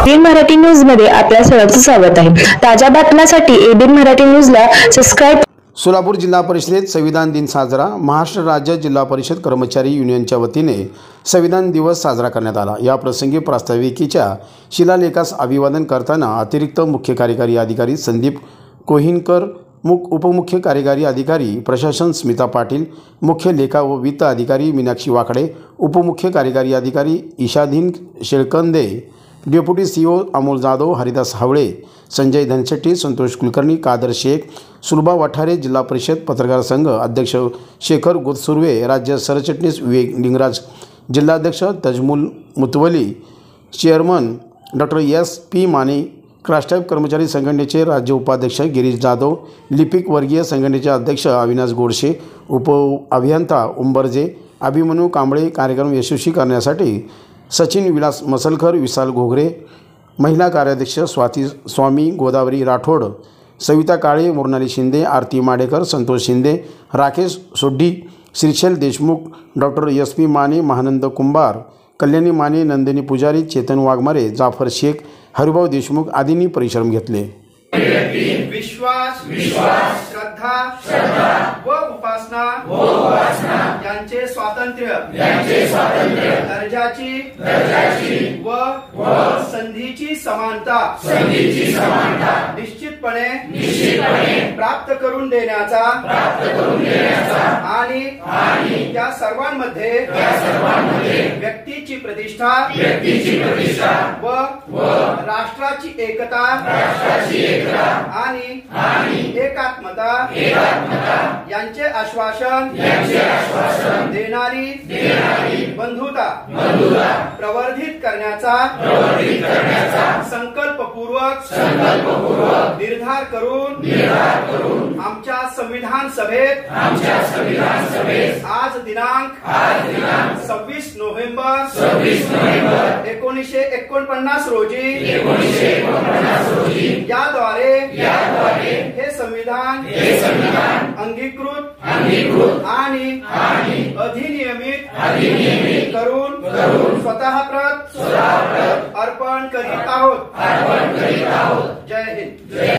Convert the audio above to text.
ABN Marathi news मध्ये आपल्या सर्वांचं स्वागत आहे। ताज्या बातम्यांसाठी एबीएन मराठी न्यूजला सबस्क्राइब। सोलापूर जिल्हा परिषदेत संविधान दिन साजरा। महाराष्ट्र राज्य जिल्हा परिषद कर्मचारी युनियनच्या वतीने संविधान दिवस साजरा करण्यात आला। या प्रसंगी प्रास्ताविकेच्या शिलालेखास अभिवादन करताना अतिरिक्त मुख्य कार्यकारी अधिकारी संदीप कोहिनकर, उपमुख्य कार्यकारी अधिकारी प्रशासन स्मिता पाटील, मुख्य लेखा व वित्त अधिकारी मीनाक्षी वाकडे, उपमुख्य कार्यकारी अधिकारी ईशाधीन शेळकंदे, डेप्युटी सीओ अमोल जाधव, हरिदास हावळे, संजय धनशेट्टी, संतोष कुलकर्णी, कादर शेख, सुलभा वठारे, जिल्हा परिषद पत्रकार संघ अध्यक्ष शेखर गोदसुर्वे, राज्य सरचिटणीस विवेक लिंगराज, जिल्हाध्यक्ष Tajamul मुतवली, chairman doctor SP Mane, क्रास्टाईप कर्मचारी संघटनेचे राज्य उपाध्यक्ष गिरीश जाधव, लिपिक वर्गीय संघटनेचे अध्यक्ष अविनाश गोडसे, उप अभियंता उंबरजे, अभिमन्यू कांबळे। कार्यक्रम यशस्वी करण्यासाठी सचिन विलास मसलकर, विशाल घोगरे, महिला कार्याध्यक्ष स्वामी गोदावरी राठोड, सविता काळे, मृणाली शिंदे, आरती Madekar, Santosh Shinde, Rakesh Soddy, Srisaila Deshmukh, doctor SP Mane, Mahanand कुंभार, कल्याणी माने, नंदिनी पुजारी, चेतन वाघमारे, जाफर शेख, हरिभाऊ देशमुख आदींनी परिश्रम घेतले। विश्वास, श्रद्धा व उपासना यांचे स्वातंत्र्य, दर्जाची व संधीची समानता निश्चितपणे प्राप्त करून देण्याचा आणि त्या सर्वांमध्ये व्यक्तीची प्रतिष्ठा व राष्ट्राची एकता आणि एकात्मता यांचे आश्वासन देणारी बंधुता प्रवर्धित करण्याचा संकल्पपूर्वक निर्धार करून आमच्या संविधान सभेत आज दिनांक 26 नोव्हेंबर 1949 रोजी याद्वारे हे संविधान अंगीकृत आणि अधिनियमित करून स्वतः प्रत अर्पण करीत आहोत। जय हिंद।